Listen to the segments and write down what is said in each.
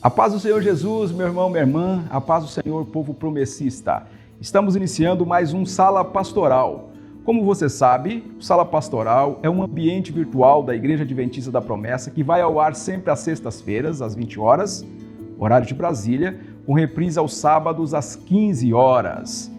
A paz do Senhor Jesus, meu irmão, minha irmã, a paz do Senhor, povo promessista. Estamos iniciando mais um Sala Pastoral. Como você sabe, o Sala Pastoral é um ambiente virtual da Igreja Adventista da Promessa que vai ao ar sempre às sextas-feiras, às 20 horas, horário de Brasília, com reprise aos sábados às 15 horas.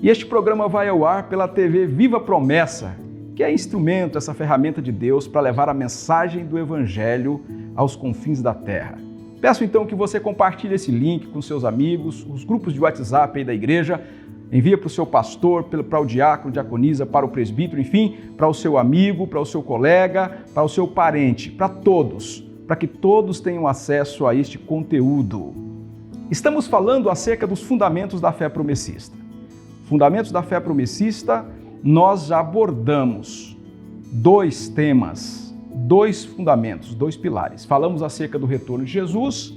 E este programa vai ao ar pela TV Viva Promessa, que é instrumento, essa ferramenta de Deus para levar a mensagem do Evangelho aos confins da terra. Peço então que você compartilhe esse link com seus amigos, os grupos de WhatsApp aí da igreja, envia para o seu pastor, para o diácono, diaconisa, para o presbítero, enfim, para o seu amigo, para o seu colega, para o seu parente, para todos, para que todos tenham acesso a este conteúdo. Estamos falando acerca dos fundamentos da fé promessista. Fundamentos da fé promessista, nós já abordamos dois temas, dois fundamentos, dois pilares. Falamos acerca do retorno de Jesus,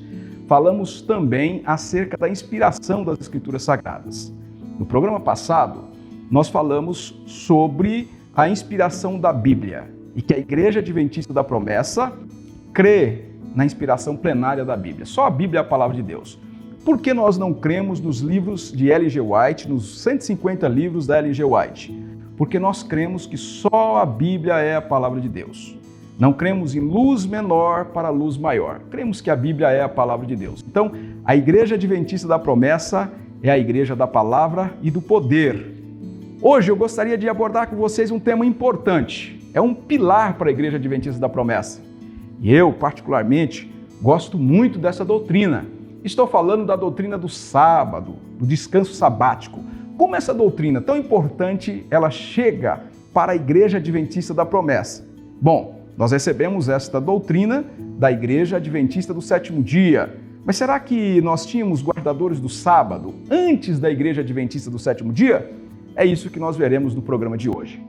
falamos também acerca da inspiração das Escrituras Sagradas. No programa passado, nós falamos sobre a inspiração da Bíblia e que a Igreja Adventista da Promessa crê na inspiração plenária da Bíblia. Só a Bíblia é a palavra de Deus. Por que nós não cremos nos livros de Ellen G. White, nos 150 livros da Ellen G. White? Porque nós cremos que só a Bíblia é a palavra de Deus. Não cremos em luz menor para luz maior. Cremos que a Bíblia é a palavra de Deus. Então, a Igreja Adventista da Promessa é a igreja da palavra e do poder. Hoje eu gostaria de abordar com vocês um tema importante. É um pilar para a Igreja Adventista da Promessa. E eu, particularmente, gosto muito dessa doutrina. Estou falando da doutrina do sábado, do descanso sabático. Como essa doutrina tão importante, ela chega para a Igreja Adventista da Promessa? Bom, nós recebemos esta doutrina da Igreja Adventista do Sétimo Dia. Mas será que nós tínhamos guardadores do sábado antes da Igreja Adventista do Sétimo Dia? É isso que nós veremos no programa de hoje.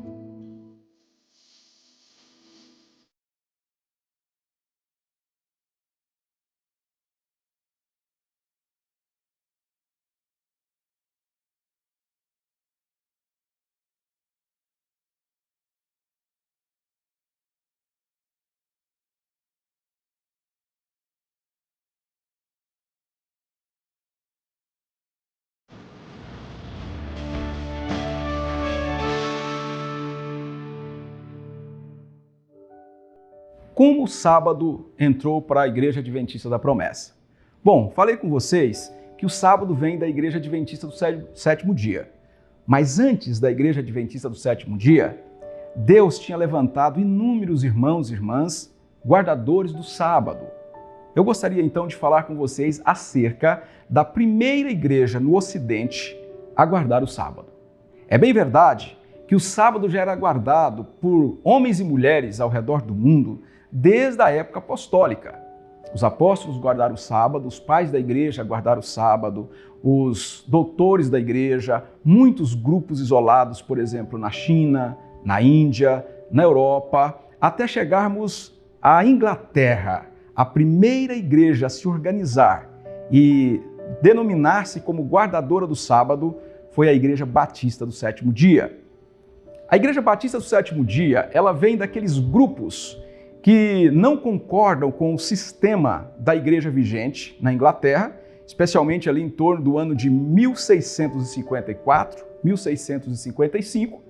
Como o sábado entrou para a Igreja Adventista da Promessa? Bom, falei com vocês que o sábado vem da Igreja Adventista do Sétimo Dia. Mas antes da Igreja Adventista do Sétimo Dia, Deus tinha levantado inúmeros irmãos e irmãs guardadores do sábado. Eu gostaria então de falar com vocês acerca da primeira igreja no Ocidente a guardar o sábado. É bem verdade que o sábado já era guardado por homens e mulheres ao redor do mundo desde a época apostólica. Os apóstolos guardaram o sábado, os pais da igreja guardaram o sábado, os doutores da igreja, muitos grupos isolados, por exemplo, na China, na Índia, na Europa, até chegarmos à Inglaterra, a primeira igreja a se organizar e denominar-se como guardadora do sábado foi a Igreja Batista do Sétimo Dia. A Igreja Batista do Sétimo Dia, ela vem daqueles grupos que não concordam com o sistema da igreja vigente na Inglaterra, especialmente ali em torno do ano de 1654, 1655,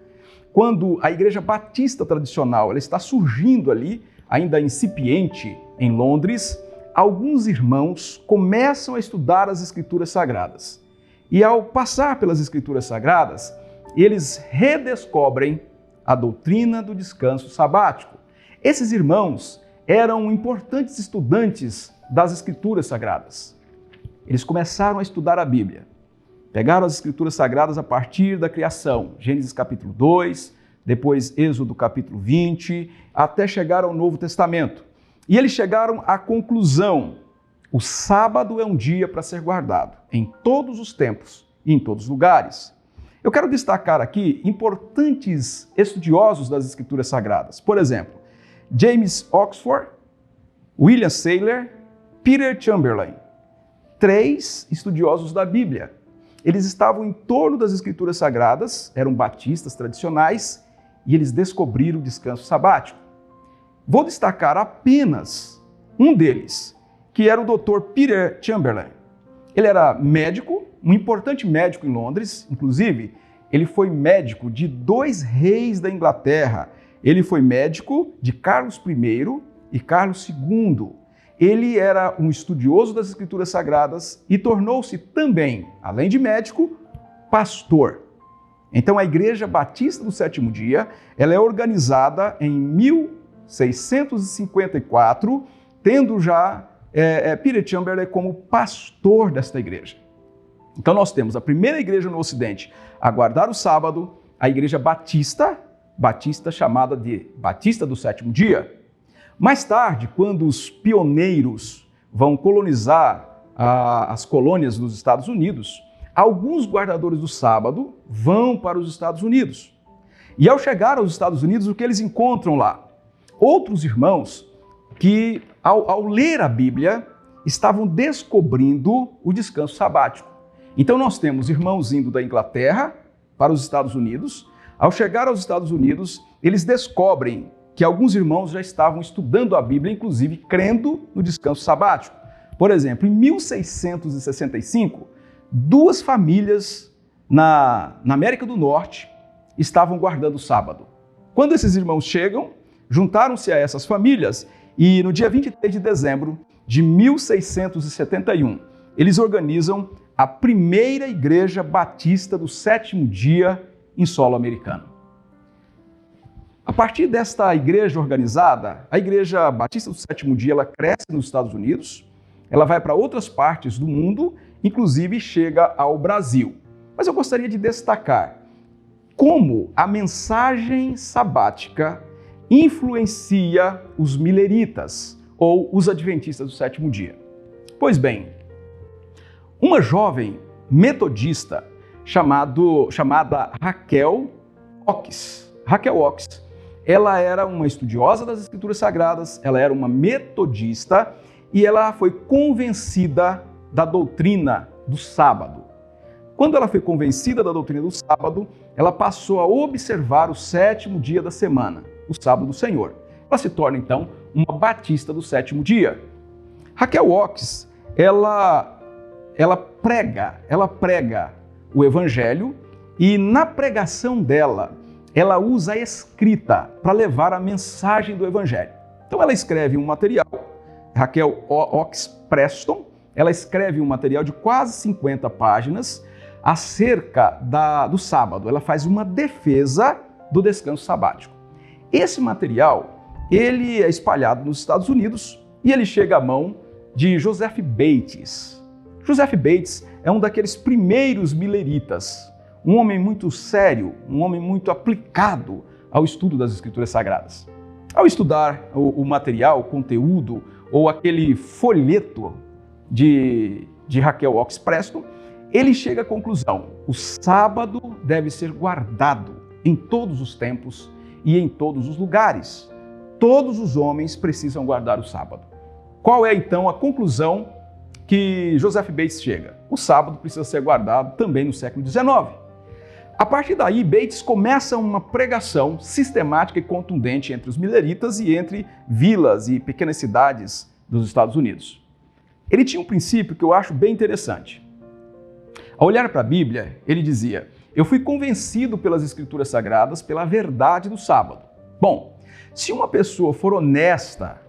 quando a Igreja Batista tradicional ela está surgindo ali, ainda incipiente em Londres, alguns irmãos começam a estudar as Escrituras Sagradas. E ao passar pelas Escrituras Sagradas, eles redescobrem a doutrina do descanso sabático. Esses irmãos eram importantes estudantes das Escrituras Sagradas. Eles começaram a estudar a Bíblia. Pegaram as Escrituras Sagradas a partir da criação, Gênesis capítulo 2, depois Êxodo capítulo 20, até chegar ao Novo Testamento. E eles chegaram à conclusão: o sábado é um dia para ser guardado, em todos os tempos e em todos os lugares. Eu quero destacar aqui importantes estudiosos das Escrituras Sagradas. Por exemplo, James Oxford, William Saylor, Peter Chamberlain. 3 estudiosos da Bíblia. Eles estavam em torno das Escrituras Sagradas, eram batistas tradicionais, e eles descobriram o descanso sabático. Vou destacar apenas um deles, que era o Dr. Peter Chamberlain. Ele era médico, um importante médico em Londres, inclusive, ele foi médico de 2 reis da Inglaterra. Ele foi médico de Carlos I e Carlos II. Ele era um estudioso das Escrituras Sagradas e tornou-se também, além de médico, pastor. Então, a Igreja Batista do Sétimo Dia, ela é organizada em 1654, tendo já Peter Chamberlain como pastor desta igreja. Então, nós temos a primeira igreja no Ocidente a guardar o sábado, a Igreja Batista chamada de Batista do Sétimo Dia. Mais tarde, quando os pioneiros vão colonizar as colônias dos Estados Unidos, alguns guardadores do sábado vão para os Estados Unidos. E ao chegar aos Estados Unidos, o que eles encontram lá? Outros irmãos que, ao ler a Bíblia, estavam descobrindo o descanso sabático. Então nós temos irmãos indo da Inglaterra para os Estados Unidos. Ao chegar aos Estados Unidos, eles descobrem que alguns irmãos já estavam estudando a Bíblia, inclusive crendo no descanso sabático. Por exemplo, em 1665, 2 famílias na América do Norte estavam guardando o sábado. Quando esses irmãos chegam, juntaram-se a essas famílias e no dia 23 de dezembro de 1671, eles organizam a primeira Igreja Batista do Sétimo Dia em solo americano. A partir desta igreja organizada, a Igreja Batista do Sétimo Dia ela cresce nos Estados Unidos, ela vai para outras partes do mundo, inclusive chega ao Brasil. Mas eu gostaria de destacar como a mensagem sabática influencia os mileritas ou os adventistas do sétimo dia. Pois bem, uma jovem metodista chamada Raquel Oaks, ela era uma estudiosa das Escrituras Sagradas, ela era uma metodista e ela foi convencida da doutrina do sábado. Quando ela foi convencida da doutrina do sábado, ela passou a observar o sétimo dia da semana, o sábado do Senhor. Ela se torna, então, uma batista do sétimo dia. Raquel Oaks, ela prega o evangelho e na pregação dela, ela usa a escrita para levar a mensagem do evangelho. Então ela escreve um material, Raquel Oaks Preston, ela escreve um material de quase 50 páginas acerca do sábado. Ela faz uma defesa do descanso sabático. Esse material, ele é espalhado nos Estados Unidos e ele chega à mão de Joseph Bates. Joseph Bates é um daqueles primeiros mileritas, um homem muito sério, um homem muito aplicado ao estudo das Escrituras Sagradas. Ao estudar o material, o conteúdo ou aquele folheto de Raquel Oaks Preston, ele chega à conclusão: o sábado deve ser guardado em todos os tempos e em todos os lugares. Todos os homens precisam guardar o sábado. Qual é então a conclusão que Joseph Bates chega? O sábado precisa ser guardado também no século XIX. A partir daí, Bates começa uma pregação sistemática e contundente entre os mileritas e entre vilas e pequenas cidades dos Estados Unidos. Ele tinha um princípio que eu acho bem interessante. Ao olhar para a Bíblia, ele dizia: eu fui convencido pelas Escrituras Sagradas pela verdade do sábado. Bom, se uma pessoa for honesta,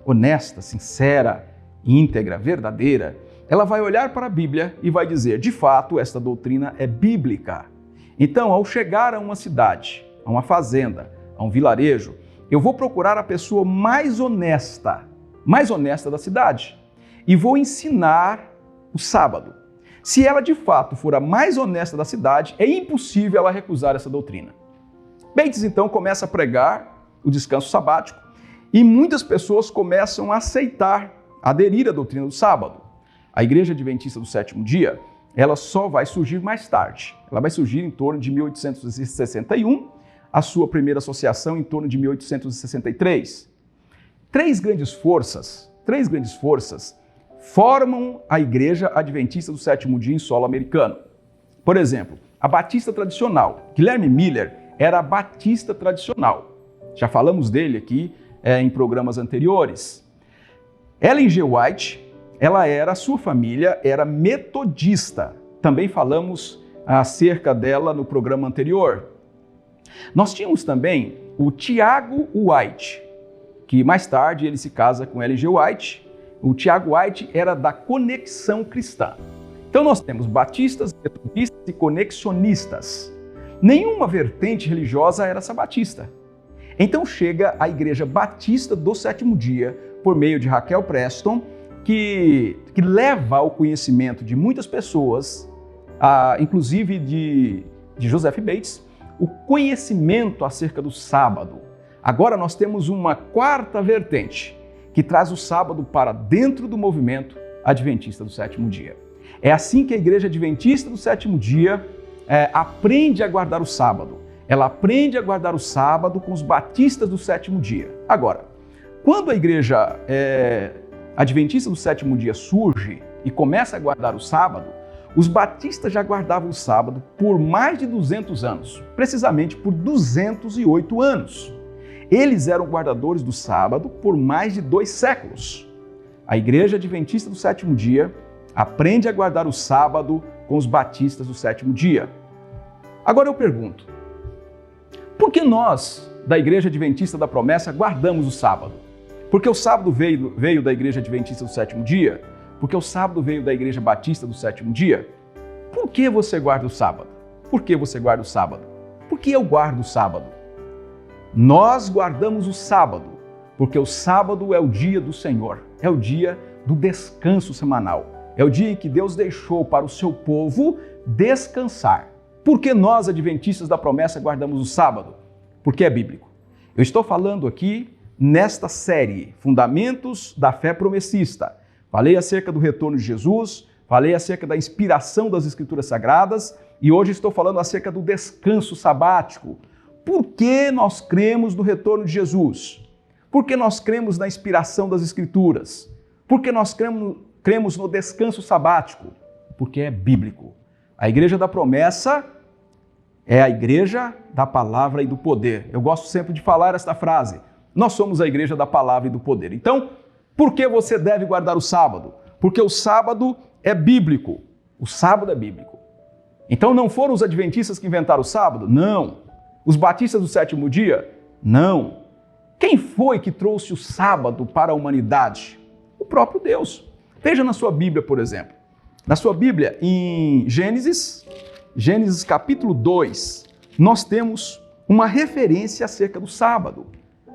sincera, íntegra, verdadeira, ela vai olhar para a Bíblia e vai dizer: de fato, esta doutrina é bíblica. Então, ao chegar a uma cidade, a uma fazenda, a um vilarejo, eu vou procurar a pessoa mais honesta da cidade e vou ensinar o sábado. Se ela de fato for a mais honesta da cidade, é impossível ela recusar essa doutrina. Bates então começa a pregar o descanso sabático e muitas pessoas começam a aderir à doutrina do sábado. A Igreja Adventista do Sétimo Dia, ela só vai surgir mais tarde. Ela vai surgir em torno de 1861, a sua primeira associação em torno de 1863. Três grandes forças formam a Igreja Adventista do Sétimo Dia em solo americano. Por exemplo, a Batista Tradicional. Guilherme Miller era a Batista Tradicional. Já falamos dele aqui em programas anteriores. Ellen G. White sua família era metodista. Também falamos acerca dela no programa anterior. Nós tínhamos também o Tiago White, que mais tarde ele se casa com Ellen G. White. O Tiago White era da Conexão Cristã. Então nós temos batistas, metodistas e conexionistas. Nenhuma vertente religiosa era sabatista. Então chega a Igreja Batista do Sétimo Dia, por meio de Raquel Preston, que leva ao conhecimento de muitas pessoas, inclusive de Joseph Bates, o conhecimento acerca do sábado. Agora nós temos uma quarta vertente, que traz o sábado para dentro do movimento adventista do sétimo dia. É assim que a Igreja Adventista do Sétimo Dia aprende a guardar o sábado. Ela aprende a guardar o sábado com os batistas do sétimo dia. Agora, quando a Igreja Adventista do Sétimo Dia surge e começa a guardar o sábado, os batistas já guardavam o sábado por mais de 200 anos, precisamente por 208 anos. Eles eram guardadores do sábado por mais de 2 séculos. A Igreja Adventista do Sétimo Dia aprende a guardar o sábado com os batistas do sétimo dia. Agora eu pergunto, por que nós, da Igreja Adventista da Promessa, guardamos o sábado? Porque o sábado veio da Igreja Adventista do Sétimo Dia? Porque o sábado veio da Igreja Batista do Sétimo Dia? Por que você guarda o sábado? Por que você guarda o sábado? Por que eu guardo o sábado? Nós guardamos o sábado, porque o sábado é o dia do Senhor, é o dia do descanso semanal. É o dia em que Deus deixou para o seu povo descansar. Por que nós, adventistas da promessa, guardamos o sábado? Porque é bíblico. Eu estou falando aqui nesta série, Fundamentos da Fé Promessista. Falei acerca do retorno de Jesus, falei acerca da inspiração das Escrituras Sagradas e hoje estou falando acerca do descanso sabático. Por que nós cremos no retorno de Jesus? Por que nós cremos na inspiração das Escrituras? Por que nós cremos no descanso sabático? Porque é bíblico. A Igreja da Promessa é a Igreja da Palavra e do Poder. Eu gosto sempre de falar esta frase. Nós somos a Igreja da Palavra e do Poder. Então, por que você deve guardar o sábado? Porque o sábado é bíblico. O sábado é bíblico. Então não foram os adventistas que inventaram o sábado? Não. Os batistas do sétimo dia? Não. Quem foi que trouxe o sábado para a humanidade? O próprio Deus. Veja na sua Bíblia, por exemplo. Na sua Bíblia, em Gênesis capítulo 2, nós temos uma referência acerca do sábado.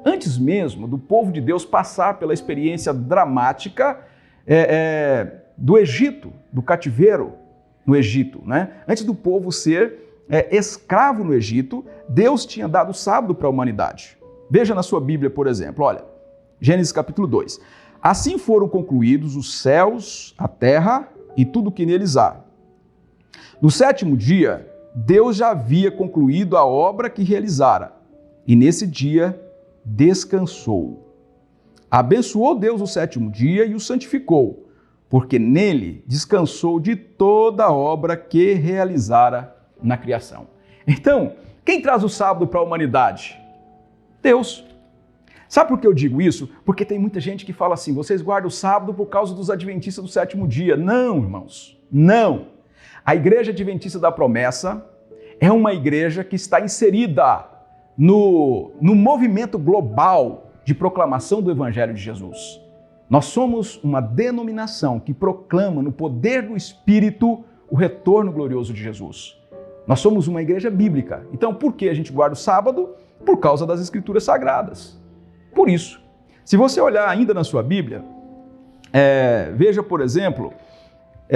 Antes mesmo do povo de Deus passar pela experiência dramática do Egito, do cativeiro no Egito, né? Antes do povo ser escravo no Egito, Deus tinha dado o sábado para a humanidade. Veja na sua Bíblia, por exemplo, olha, Gênesis capítulo 2. Assim foram concluídos os céus, a terra e tudo o que neles há. No sétimo dia, Deus já havia concluído a obra que realizara, e nesse dia descansou. Abençoou Deus o sétimo dia e o santificou, porque nele descansou de toda a obra que realizara na criação. Então, quem traz o sábado para a humanidade? Deus. Sabe por que eu digo isso? Porque tem muita gente que fala assim, vocês guardam o sábado por causa dos adventistas do sétimo dia. Não, irmãos, não. A Igreja Adventista da Promessa é uma igreja que está inserida no movimento global de proclamação do Evangelho de Jesus. Nós somos uma denominação que proclama no poder do Espírito o retorno glorioso de Jesus. Nós somos uma igreja bíblica. Então, por que a gente guarda o sábado? Por causa das Escrituras Sagradas. Por isso, se você olhar ainda na sua Bíblia, veja, por exemplo,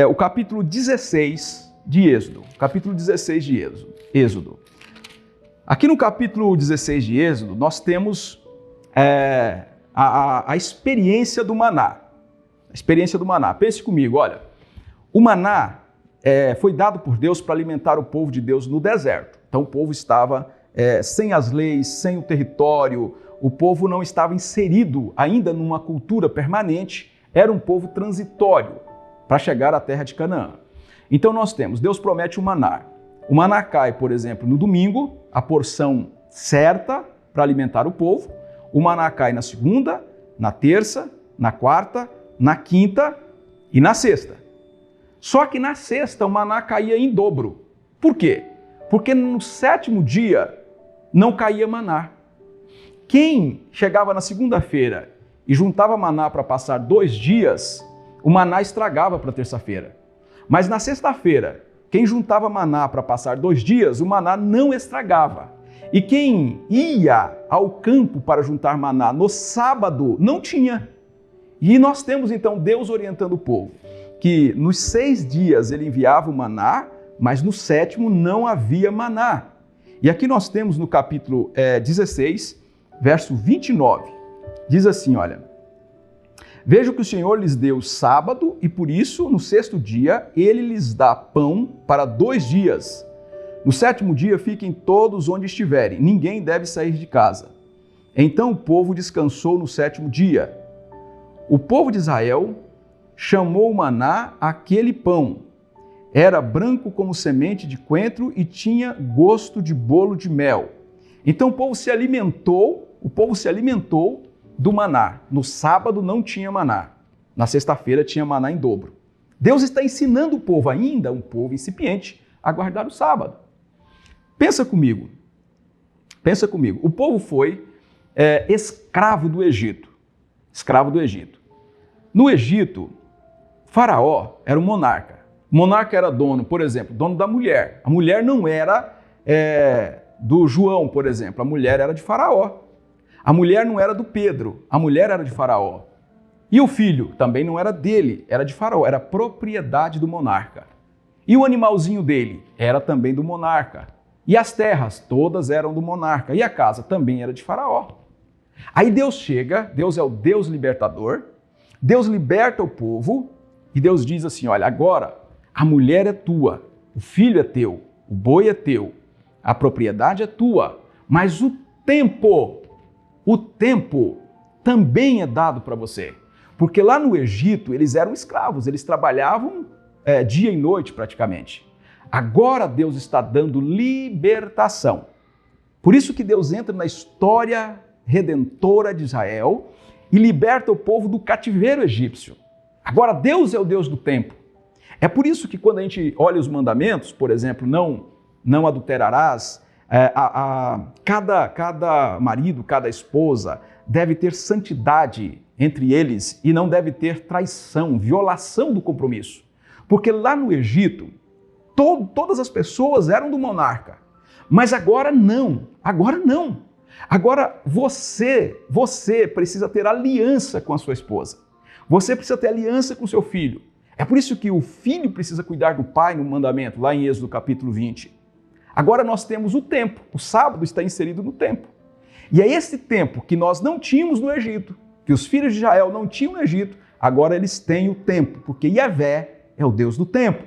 o capítulo 16 de Êxodo. Capítulo 16 de Êxodo. Aqui no capítulo 16 de Êxodo, nós temos a experiência do maná. A experiência do maná. Pense comigo, olha. O maná foi dado por Deus para alimentar o povo de Deus no deserto. Então o povo estava sem as leis, sem o território, o povo não estava inserido ainda numa cultura permanente, era um povo transitório para chegar à terra de Canaã. Então nós temos, Deus promete o maná. O maná cai, por exemplo, no domingo, a porção certa para alimentar o povo. O maná cai na segunda, na terça, na quarta, na quinta e na sexta. Só que na sexta o maná caía em dobro. Por quê? Porque no sétimo dia não caía maná. Quem chegava na segunda-feira e juntava maná para passar 2 dias, o maná estragava para terça-feira. Mas na sexta-feira, quem juntava maná para passar 2 dias, o maná não estragava. E quem ia ao campo para juntar maná no sábado, não tinha. E nós temos então Deus orientando o povo, que nos 6 dias ele enviava o maná, mas no sétimo não havia maná. E aqui nós temos no capítulo 16, verso 29, diz assim, olha: veja que o Senhor lhes deu sábado e por isso, no sexto dia, ele lhes dá pão para 2 dias. No sétimo dia, fiquem todos onde estiverem, ninguém deve sair de casa. Então o povo descansou no sétimo dia. O povo de Israel chamou o maná aquele pão. Era branco como semente de coentro e tinha gosto de bolo de mel. Então o povo se alimentou do maná. No sábado não tinha maná. Na sexta-feira tinha maná em dobro. Deus está ensinando o povo, ainda um povo incipiente, a guardar o sábado. Pensa comigo. O povo foi escravo do Egito. No Egito, Faraó era um monarca. O monarca era dono, por exemplo, dono da mulher. A mulher não era do João, por exemplo. A mulher era de Faraó. A mulher não era do Pedro. A mulher era de Faraó. E o filho também não era dele, era de Faraó. Era propriedade do monarca. E o animalzinho dele era também do monarca. E as terras todas eram do monarca. E a casa também era de Faraó. Aí Deus chega, Deus é o Deus libertador, Deus liberta o povo e Deus diz assim, olha, agora a mulher é tua, o filho é teu, o boi é teu, a propriedade é tua, mas o tempo também é dado para você. Porque lá no Egito eles eram escravos, eles trabalhavam dia e noite praticamente. Agora Deus está dando libertação. Por isso que Deus entra na história redentora de Israel e liberta o povo do cativeiro egípcio. Agora Deus é o Deus do tempo. É por isso que quando a gente olha os mandamentos, por exemplo, não adulterarás, cada marido, cada esposa deve ter santidade entre eles e não deve ter traição, violação do compromisso. Porque lá no Egito, todas as pessoas eram do monarca. Mas agora não. Agora você precisa ter aliança com a sua esposa. Você precisa ter aliança com seu filho. É por isso que o filho precisa cuidar do pai no mandamento, lá em Êxodo capítulo 20. Agora nós temos o tempo. O sábado está inserido no tempo. E é esse tempo que nós não tínhamos no Egito, que os filhos de Israel não tinham no Egito, agora eles têm o tempo, porque Yahvé é o Deus do tempo.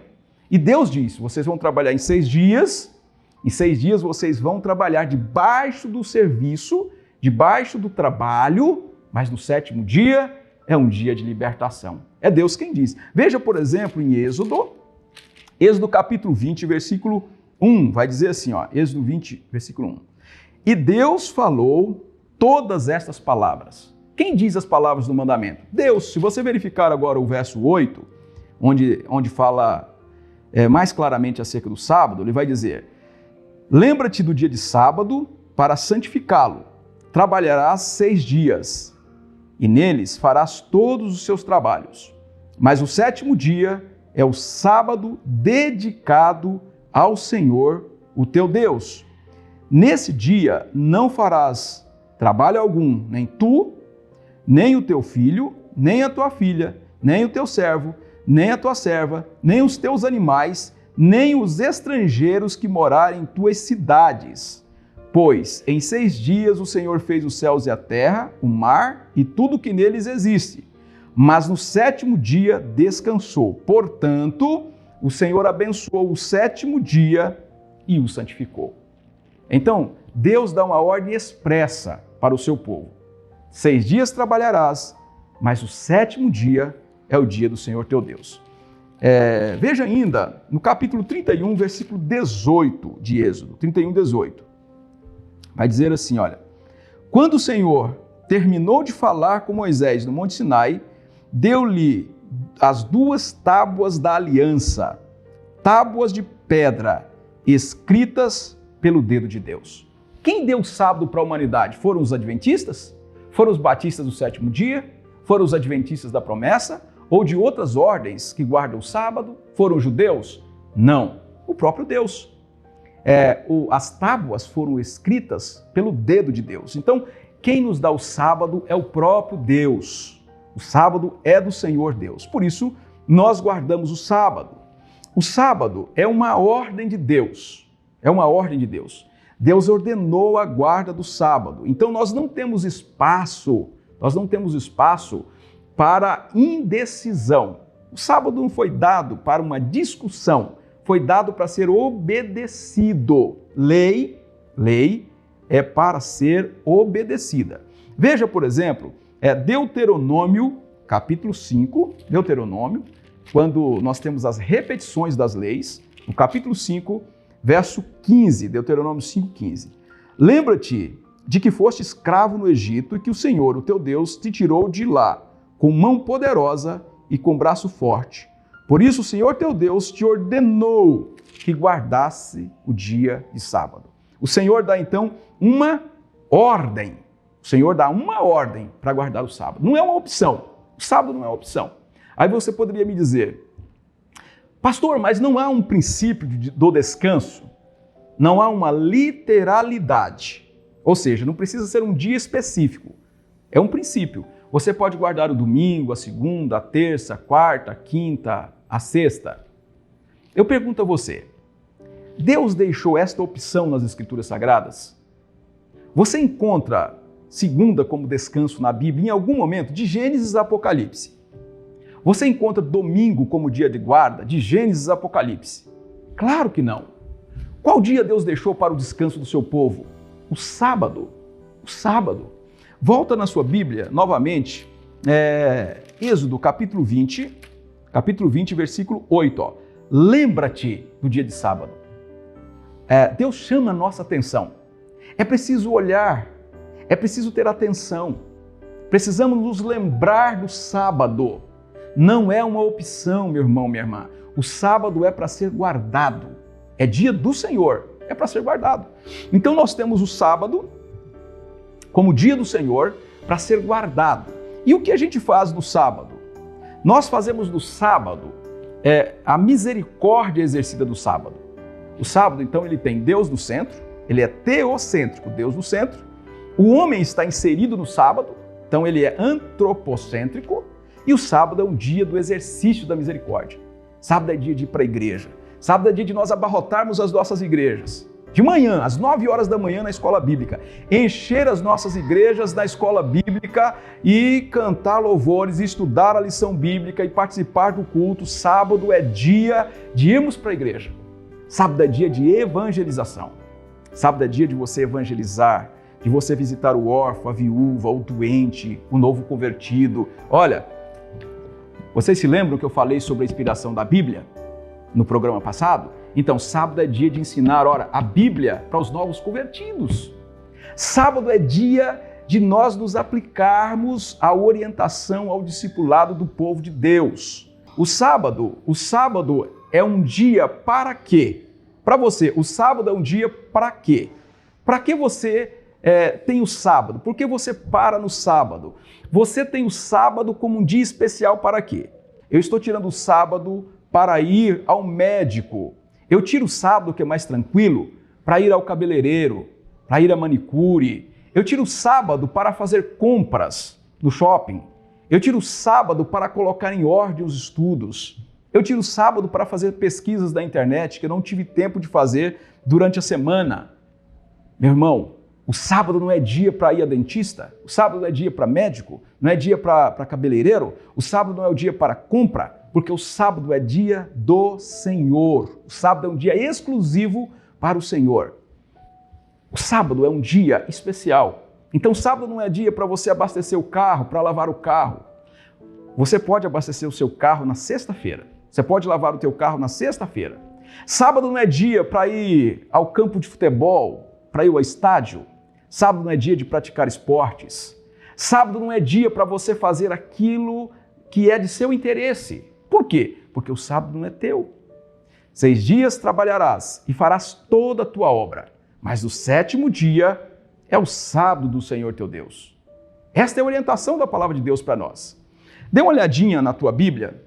E Deus disse, vocês vão trabalhar em 6 dias, em 6 dias vocês vão trabalhar debaixo do serviço, debaixo do trabalho, mas no 7º dia é um dia de libertação. É Deus quem diz. Veja, por exemplo, em Êxodo capítulo 20, versículo 1, vai dizer assim, ó, Êxodo 20, versículo 1. E Deus falou todas estas palavras. Quem diz as palavras do mandamento? Deus. Se você verificar agora o verso 8, onde fala mais claramente acerca do sábado, ele vai dizer: lembra-te do dia de sábado para santificá-lo. Trabalharás 6 dias, e neles farás todos os seus trabalhos. Mas o 7º dia é o sábado dedicado ao Senhor, o teu Deus. Nesse dia não farás trabalho algum, nem tu, nem o teu filho, nem a tua filha, nem o teu servo, nem a tua serva, nem os teus animais, nem os estrangeiros que morarem em tuas cidades. Pois em 6 dias o Senhor fez os céus e a terra, o mar e tudo que neles existe. Mas no 7º dia descansou. Portanto, o Senhor abençoou o 7º dia e o santificou. Então, Deus dá uma ordem expressa para o seu povo. 6 dias trabalharás, mas o 7º dia é o dia do Senhor teu Deus. Veja ainda no capítulo 31, versículo 18 de Êxodo, 31, 18. Vai dizer assim, olha: quando o Senhor terminou de falar com Moisés no Monte Sinai, deu-lhe as duas tábuas da aliança, tábuas de pedra, escritas pelo dedo de Deus. Quem deu o sábado para a humanidade? Foram os adventistas? Foram os batistas do sétimo dia? Foram os adventistas da promessa? Ou de outras ordens que guardam o sábado? Foram os judeus? Não, o próprio Deus. As tábuas foram escritas pelo dedo de Deus. Então, quem nos dá o sábado é o próprio Deus. O sábado é do Senhor Deus. Por isso, nós guardamos o sábado. O sábado é uma ordem de Deus. É uma ordem de Deus. Deus ordenou a guarda do sábado. Então, nós não temos espaço para indecisão. O sábado não foi dado para uma discussão, foi dado para ser obedecido. Lei é para ser obedecida. Veja, por exemplo, Deuteronômio, capítulo 5, Deuteronômio, quando nós temos as repetições das leis, no capítulo 5, verso 15, Deuteronômio 5,15. Lembra-te de que foste escravo no Egito e que o Senhor, o teu Deus, te tirou de lá com mão poderosa e com braço forte. Por isso o Senhor teu Deus te ordenou que guardasse o dia de sábado. O Senhor dá então uma ordem. O Senhor dá uma ordem para guardar o sábado. Não é uma opção. O sábado não é uma opção. Aí você poderia me dizer, pastor, mas não há um princípio do descanso? Não há uma literalidade. Ou seja, não precisa ser um dia específico. É um princípio. Você pode guardar o domingo, a segunda, a terça, a quarta, a quinta, a sexta. Eu pergunto a você, Deus deixou esta opção nas Escrituras Sagradas? Você encontra segunda como descanso na Bíblia em algum momento, de Gênesis a Apocalipse? Você encontra domingo como dia de guarda, de Gênesis a Apocalipse? Claro que não. Qual dia Deus deixou para o descanso do seu povo? O sábado. O sábado. Volta na sua Bíblia, novamente, Êxodo, capítulo 20, versículo 8. Ó. Lembra-te do dia de sábado. Deus chama a nossa atenção. É preciso olhar, é preciso ter atenção. Precisamos nos lembrar do sábado. Não é uma opção, meu irmão, minha irmã. O sábado é para ser guardado. É dia do Senhor, é para ser guardado. Então nós temos o sábado como dia do Senhor para ser guardado. E o que a gente faz no sábado? Nós fazemos do sábado a misericórdia exercida do sábado. O sábado, então, ele tem Deus no centro, ele é teocêntrico, Deus no centro. O homem está inserido no sábado, então ele é antropocêntrico. E o sábado é um dia do exercício da misericórdia. Sábado é dia de ir para a igreja. Sábado é dia de nós abarrotarmos as nossas igrejas. De manhã, às 9 horas da manhã, na escola bíblica. Encher as nossas igrejas na escola bíblica e cantar louvores, e estudar a lição bíblica e participar do culto. Sábado é dia de irmos para a igreja. Sábado é dia de evangelização. Sábado é dia de você evangelizar, de você visitar o órfão, a viúva, o doente, o novo convertido. Olha, vocês se lembram que eu falei sobre a inspiração da Bíblia no programa passado? Então, sábado é dia de ensinar, a Bíblia para os novos convertidos. Sábado é dia de nós nos aplicarmos à orientação, ao discipulado do povo de Deus. O sábado é um dia para quê? Para você, o sábado é um dia para quê? Para que você tem o sábado? Por que você para no sábado? Você tem o sábado como um dia especial para quê? Eu estou tirando o sábado para ir ao médico. Eu tiro o sábado, que é mais tranquilo, para ir ao cabeleireiro, para ir à manicure. Eu tiro o sábado para fazer compras no shopping. Eu tiro o sábado para colocar em ordem os estudos. Eu tiro o sábado para fazer pesquisas da internet que eu não tive tempo de fazer durante a semana. Meu irmão, o sábado não é dia para ir a dentista, o sábado não é dia para médico, não é dia para cabeleireiro, o sábado não é o dia para compra, porque o sábado é dia do Senhor. O sábado é um dia exclusivo para o Senhor. O sábado é um dia especial. Então, sábado não é dia para você abastecer o carro, para lavar o carro. Você pode abastecer o seu carro na sexta-feira. Você pode lavar o teu carro na sexta-feira. Sábado não é dia para ir ao campo de futebol, para ir ao estádio. Sábado não é dia de praticar esportes. Sábado não é dia para você fazer aquilo que é de seu interesse. Por quê? Porque o sábado não é teu. 6 dias trabalharás e farás toda a tua obra, mas o 7º dia é o sábado do Senhor teu Deus. Esta é a orientação da palavra de Deus para nós. Dê uma olhadinha na tua Bíblia,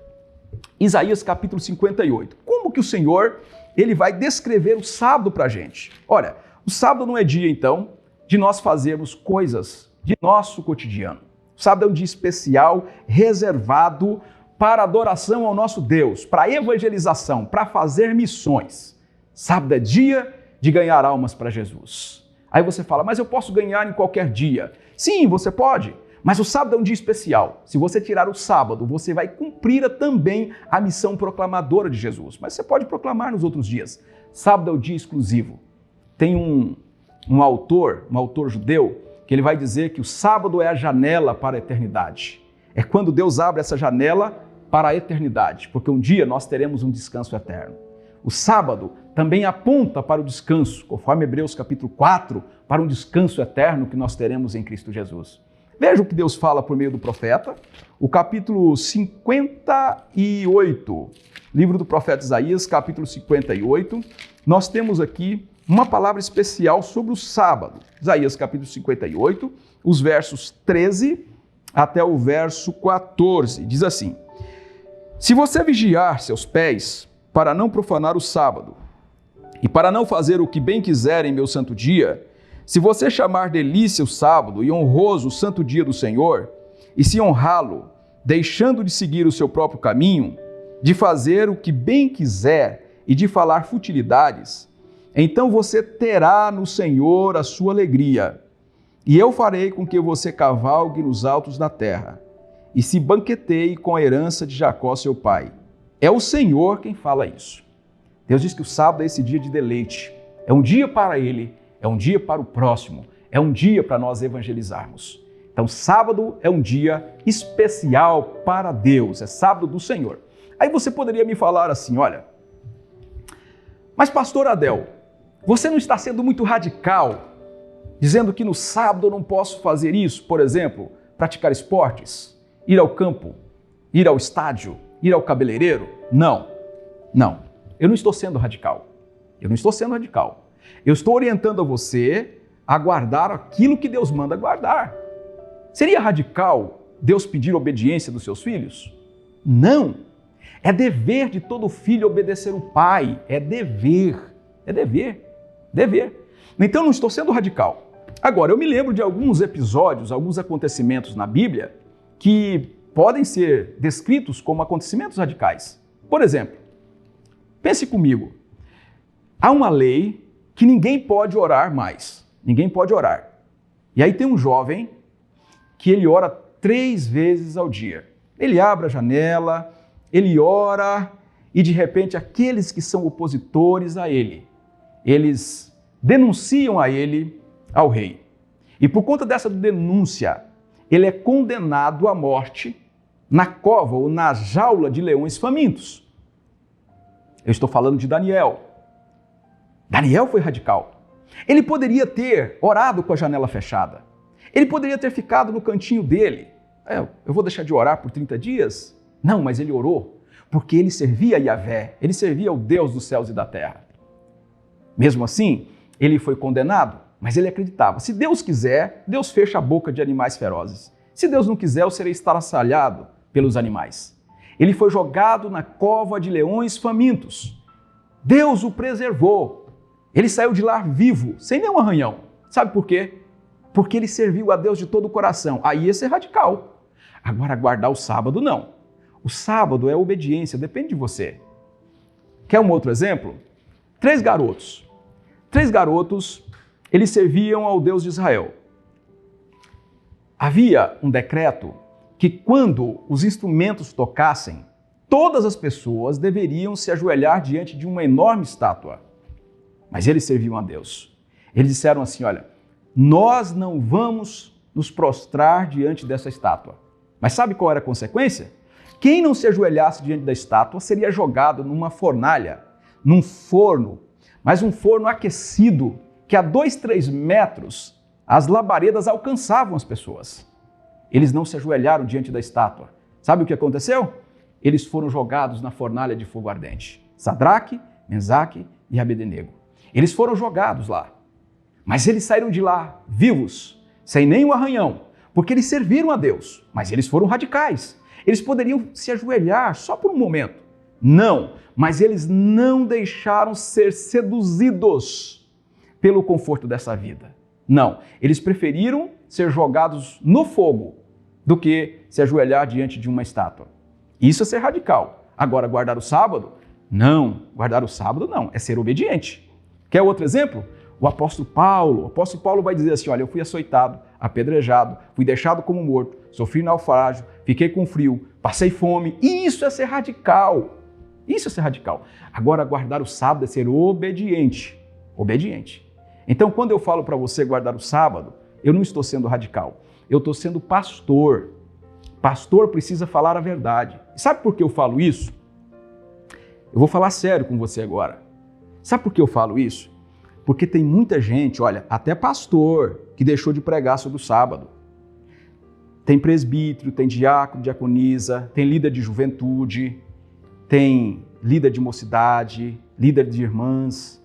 Isaías capítulo 58. Como que o Senhor ele vai descrever o sábado para a gente? Olha, o sábado não é dia, então, de nós fazermos coisas de nosso cotidiano. O sábado é um dia especial, reservado para adoração ao nosso Deus, para evangelização, para fazer missões. Sábado é dia de ganhar almas para Jesus. Aí você fala, mas eu posso ganhar em qualquer dia. Sim, você pode, mas o sábado é um dia especial. Se você tirar o sábado, você vai cumprir também a missão proclamadora de Jesus. Mas você pode proclamar nos outros dias. Sábado é o dia exclusivo. Tem um autor judeu, que ele vai dizer que o sábado é a janela para a eternidade. É quando Deus abre essa janela para a eternidade, porque um dia nós teremos um descanso eterno. O sábado também aponta para o descanso, conforme Hebreus capítulo 4, para um descanso eterno que nós teremos em Cristo Jesus. Veja o que Deus fala por meio do profeta, o capítulo 58, livro do profeta Isaías, capítulo 58, nós temos aqui uma palavra especial sobre o sábado. Isaías capítulo 58, os versos 13 até o verso 14, diz assim: Se você vigiar seus pés para não profanar o sábado e para não fazer o que bem quiser em meu santo dia, se você chamar delícia o sábado e honroso o santo dia do Senhor, e se honrá-lo, deixando de seguir o seu próprio caminho, de fazer o que bem quiser e de falar futilidades, então você terá no Senhor a sua alegria, e eu farei com que você cavalgue nos altos da terra, e se banqueteie com a herança de Jacó, seu pai. É o Senhor quem fala isso. Deus diz que o sábado é esse dia de deleite. É um dia para Ele, é um dia para o próximo, é um dia para nós evangelizarmos. Então, sábado é um dia especial para Deus, é sábado do Senhor. Aí você poderia me falar assim, olha, mas pastor Adel, você não está sendo muito radical, dizendo que no sábado eu não posso fazer isso, por exemplo, praticar esportes, ir ao campo, ir ao estádio, ir ao cabeleireiro? Não, eu não estou sendo radical. Eu estou orientando a você a guardar aquilo que Deus manda guardar. Seria radical Deus pedir obediência dos seus filhos? Não. É dever de todo filho obedecer o pai. É dever. Então não estou sendo radical. Agora, eu me lembro de alguns episódios, alguns acontecimentos na Bíblia que podem ser descritos como acontecimentos radicais. Por exemplo, pense comigo. Há uma lei que ninguém pode orar mais. Ninguém pode orar. E aí tem um jovem que ele ora 3 vezes ao dia. Ele abre a janela, ele ora e de repente aqueles que são opositores a ele, eles denunciam a ele ao rei. E por conta dessa denúncia, ele é condenado à morte na cova ou na jaula de leões famintos. Eu estou falando de Daniel. Daniel foi radical. Ele poderia ter orado com a janela fechada. Ele poderia ter ficado no cantinho dele. Eu vou deixar de orar por 30 dias? Não, mas ele orou, porque ele servia a Yahvé, ele servia ao Deus dos céus e da terra. Mesmo assim, ele foi condenado, mas ele acreditava. Se Deus quiser, Deus fecha a boca de animais ferozes. Se Deus não quiser, eu serei estraçalhado pelos animais. Ele foi jogado na cova de leões famintos. Deus o preservou. Ele saiu de lá vivo, sem nenhum arranhão. Sabe por quê? Porque ele serviu a Deus de todo o coração. Aí ia ser radical. Agora, guardar o sábado, não. O sábado é obediência, depende de você. Quer um outro exemplo? 3 garotos. 3 garotos, eles serviam ao Deus de Israel. Havia um decreto que quando os instrumentos tocassem, todas as pessoas deveriam se ajoelhar diante de uma enorme estátua. Mas eles serviam a Deus. Eles disseram assim, olha, nós não vamos nos prostrar diante dessa estátua. Mas sabe qual era a consequência? Quem não se ajoelhasse diante da estátua seria jogado numa fornalha, num forno, mas um forno aquecido, que a 2-3 metros as labaredas alcançavam as pessoas. Eles não se ajoelharam diante da estátua, Sabe o que aconteceu? Eles foram jogados na fornalha de fogo ardente. Sadraque, Mesaque e Abednego. Eles foram jogados lá. Mas eles saíram de lá vivos, sem nenhum arranhão, porque eles serviram a Deus, mas eles foram radicais. Eles poderiam se ajoelhar só por um momento. Não, mas eles não deixaram ser seduzidos pelo conforto dessa vida. Não, eles preferiram ser jogados no fogo do que se ajoelhar diante de uma estátua. Isso é ser radical. Agora, guardar o sábado? Não, guardar o sábado não, é ser obediente. Quer outro exemplo? O apóstolo Paulo vai dizer assim, olha, eu fui açoitado, apedrejado, fui deixado como morto, sofri naufrágio, fiquei com frio, passei fome. Isso é ser radical. Isso é ser radical. Agora, guardar o sábado é ser obediente. Obediente. Então, quando eu falo para você guardar o sábado, eu não estou sendo radical. Eu estou sendo pastor. Pastor precisa falar a verdade. Sabe por que eu falo isso? Eu vou falar sério com você agora. Sabe por que eu falo isso? Porque tem muita gente, olha, até pastor, que deixou de pregar sobre o sábado. Tem presbítero, tem diácono, diaconisa, tem líder de juventude, tem líder de mocidade, líder de irmãs,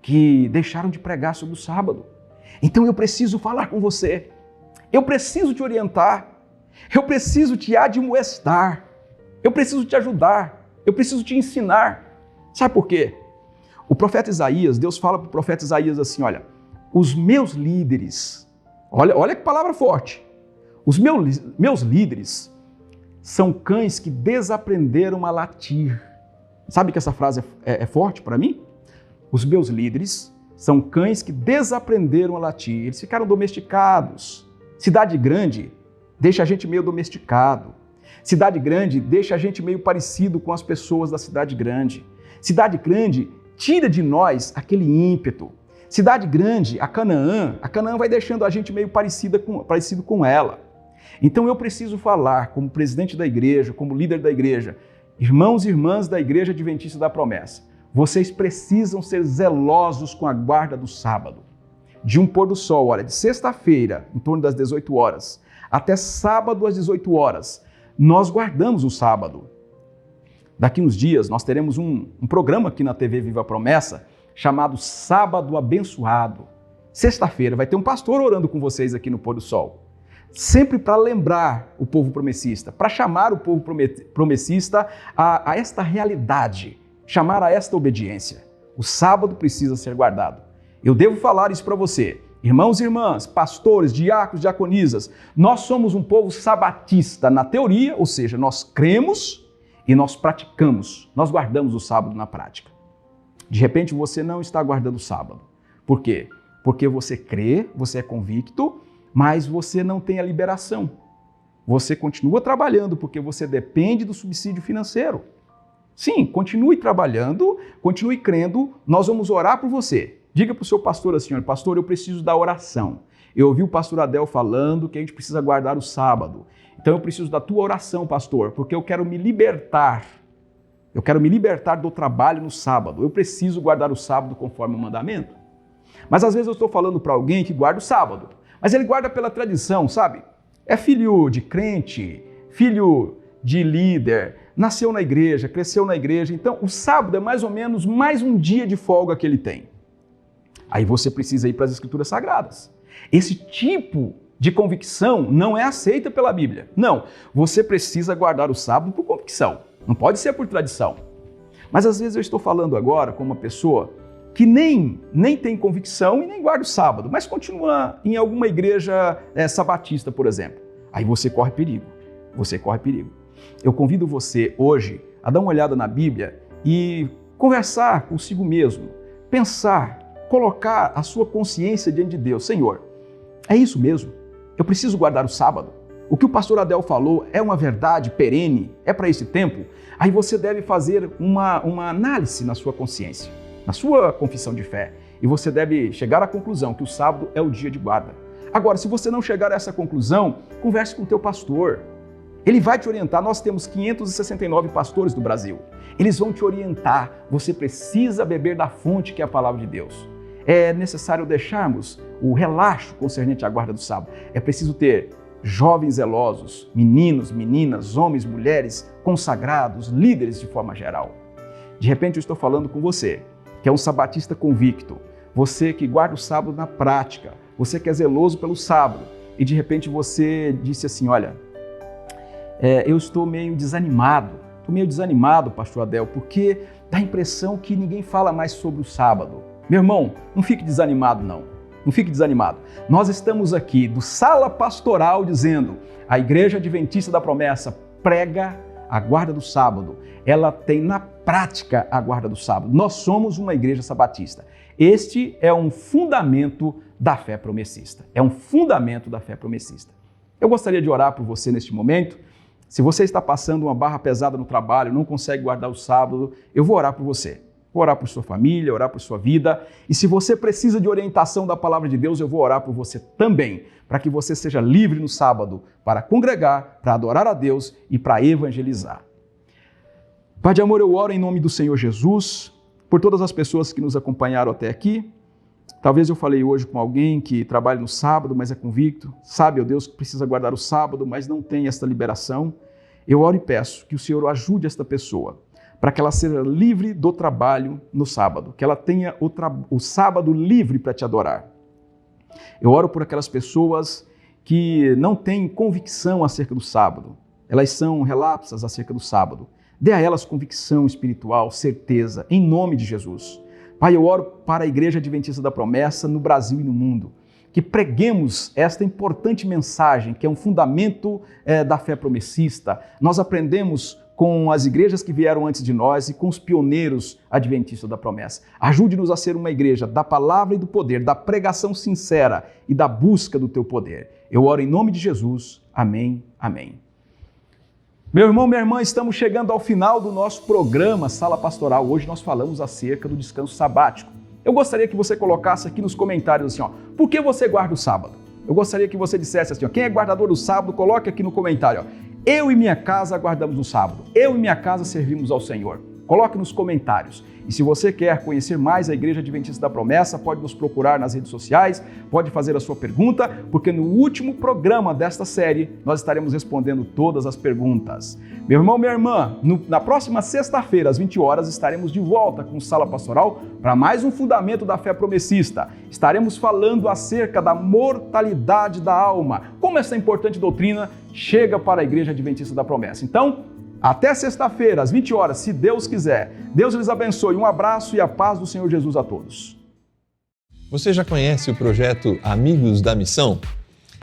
que deixaram de pregar sobre o sábado. Então eu preciso falar com você, eu preciso te orientar, eu preciso te admoestar, eu preciso te ajudar, eu preciso te ensinar. Sabe por quê? O profeta Isaías, Deus fala para o profeta Isaías assim, olha, os meus líderes, olha que palavra forte, os meus líderes são cães que desaprenderam a latir. Sabe que essa frase é forte para mim? Os meus líderes são cães que desaprenderam a latir, eles ficaram domesticados. Cidade grande deixa a gente meio domesticado. Cidade grande deixa a gente meio parecido com as pessoas da cidade grande. Cidade grande tira de nós aquele ímpeto. Cidade grande, a Canaã vai deixando a gente meio parecido com ela. Então eu preciso falar como presidente da igreja, como líder da igreja, irmãos e irmãs da Igreja Adventista da Promessa, vocês precisam ser zelosos com a guarda do sábado. De um pôr do sol, olha, de sexta-feira, em torno das 18 horas, até sábado às 18 horas, nós guardamos o sábado. Daqui uns dias nós teremos um programa aqui na TV Viva a Promessa chamado Sábado Abençoado. Sexta-feira vai ter um pastor orando com vocês aqui no pôr do sol. Sempre para lembrar o povo promessista, para chamar o povo promessista a esta realidade, chamar a esta obediência. O sábado precisa ser guardado. Eu devo falar isso para você. Irmãos e irmãs, pastores, diáconos, diaconisas, nós somos um povo sabatista na teoria, ou seja, nós cremos e nós praticamos, nós guardamos o sábado na prática. De repente você não está guardando o sábado. Por quê? Porque você crê, você é convicto, mas você não tem a liberação. Você continua trabalhando porque você depende do subsídio financeiro. Sim, continue trabalhando, continue crendo, nós vamos orar por você. Diga para o seu pastor assim, olha, pastor, eu preciso da oração. Eu ouvi o pastor Adel falando que a gente precisa guardar o sábado. Então eu preciso da tua oração, pastor, porque eu quero me libertar. Eu quero me libertar do trabalho no sábado. Eu preciso guardar o sábado conforme o mandamento. Mas às vezes eu estou falando para alguém que guarda o sábado, mas ele guarda pela tradição, sabe? É filho de crente, filho de líder, nasceu na igreja, cresceu na igreja. Então o sábado é mais ou menos mais um dia de folga que ele tem. Aí você precisa ir para as Escrituras Sagradas. Esse tipo de convicção não é aceita pela Bíblia. Não, você precisa guardar o sábado por convicção. Não pode ser por tradição. Mas às vezes eu estou falando agora com uma pessoa que nem tem convicção e nem guarda o sábado, mas continua em alguma igreja sabatista, por exemplo. Aí você corre perigo. Você corre perigo. Eu convido você hoje a dar uma olhada na Bíblia e conversar consigo mesmo, pensar, colocar a sua consciência diante de Deus. Senhor, é isso mesmo? Eu preciso guardar o sábado? O que o pastor Adel falou é uma verdade perene? É para esse tempo? Aí você deve fazer uma análise na sua consciência, na sua confissão de fé, e você deve chegar à conclusão que o sábado é o dia de guarda. Agora, se você não chegar a essa conclusão, converse com o teu pastor. Ele vai te orientar. Nós temos 569 pastores no Brasil. Eles vão te orientar. Você precisa beber da fonte que é a palavra de Deus. É necessário deixarmos o relaxo concernente à guarda do sábado. É preciso ter jovens zelosos, meninos, meninas, homens, mulheres, consagrados, líderes de forma geral. De repente eu estou falando com você, que é um sabatista convicto, você que guarda o sábado na prática, você que é zeloso pelo sábado, e de repente você disse assim, olha, eu estou meio desanimado, pastor Adel, porque dá a impressão que ninguém fala mais sobre o sábado. Meu irmão, não fique desanimado não. Não fique desanimado. Nós estamos aqui do Sala Pastoral dizendo, a Igreja Adventista da Promessa prega a guarda do sábado. Ela tem na prática a guarda do sábado. Nós somos uma igreja sabatista. Este é um fundamento da fé promessista. É um fundamento da fé promessista. Eu gostaria de orar por você neste momento. Se você está passando uma barra pesada no trabalho, não consegue guardar o sábado, eu vou orar por você. Vou orar por sua família, orar por sua vida. E se você precisa de orientação da palavra de Deus, eu vou orar por você também, para que você seja livre no sábado para congregar, para adorar a Deus e para evangelizar. Pai de amor, eu oro em nome do Senhor Jesus, por todas as pessoas que nos acompanharam até aqui. Talvez eu falei hoje com alguém que trabalha no sábado, mas é convicto, sabe, ó Deus, que precisa guardar o sábado, mas não tem esta liberação. Eu oro e peço que o Senhor ajude esta pessoa, para que ela seja livre do trabalho no sábado, que ela tenha o sábado livre para te adorar. Eu oro por aquelas pessoas que não têm convicção acerca do sábado, elas são relapsas acerca do sábado. Dê a elas convicção espiritual, certeza, em nome de Jesus. Pai, eu oro para a Igreja Adventista da Promessa no Brasil e no mundo, que preguemos esta importante mensagem, que é um fundamento da fé promessista. Nós aprendemos com as igrejas que vieram antes de nós e com os pioneiros adventistas da promessa. Ajude-nos a ser uma igreja da palavra e do poder, da pregação sincera e da busca do teu poder. Eu oro em nome de Jesus. Amém, amém. Meu irmão, minha irmã, estamos chegando ao final do nosso programa Sala Pastoral. Hoje nós falamos acerca do descanso sabático. Eu gostaria que você colocasse aqui nos comentários assim, por que você guarda o sábado? Eu gostaria que você dissesse assim, quem é guardador do sábado, coloque aqui no comentário, eu e minha casa guardamos o sábado, eu e minha casa servimos ao Senhor. Coloque nos comentários. E se você quer conhecer mais a Igreja Adventista da Promessa, pode nos procurar nas redes sociais, pode fazer a sua pergunta, porque no último programa desta série nós estaremos respondendo todas as perguntas. Meu irmão, minha irmã, na próxima sexta-feira, às 20 horas, estaremos de volta com Sala Pastoral para mais um fundamento da fé promessista. Estaremos falando acerca da mortalidade da alma, como essa importante doutrina chega para a Igreja Adventista da Promessa. Então, até sexta-feira, às 20 horas, se Deus quiser. Deus lhes abençoe. Um abraço e a paz do Senhor Jesus a todos. Você já conhece o projeto Amigos da Missão?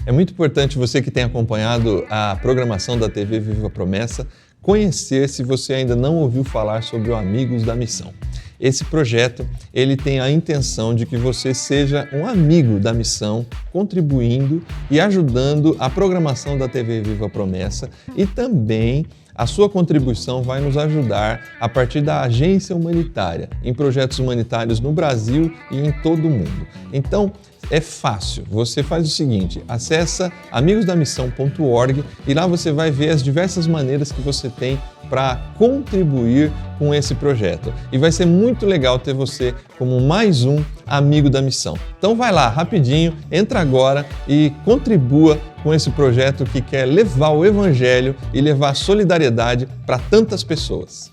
É muito importante você que tem acompanhado a programação da TV Viva Promessa conhecer se você ainda não ouviu falar sobre o Amigos da Missão. Esse projeto, ele tem a intenção de que você seja um amigo da missão, contribuindo e ajudando a programação da TV Viva Promessa e também a sua contribuição vai nos ajudar a partir da agência humanitária, em projetos humanitários no Brasil e em todo o mundo. Então, é fácil. Você faz o seguinte, acessa amigosdamissão.org e lá você vai ver as diversas maneiras que você tem para contribuir com esse projeto. E vai ser muito legal ter você como mais um amigo da missão. Então vai lá, rapidinho, entra agora e contribua com esse projeto que quer levar o Evangelho e levar solidariedade para tantas pessoas.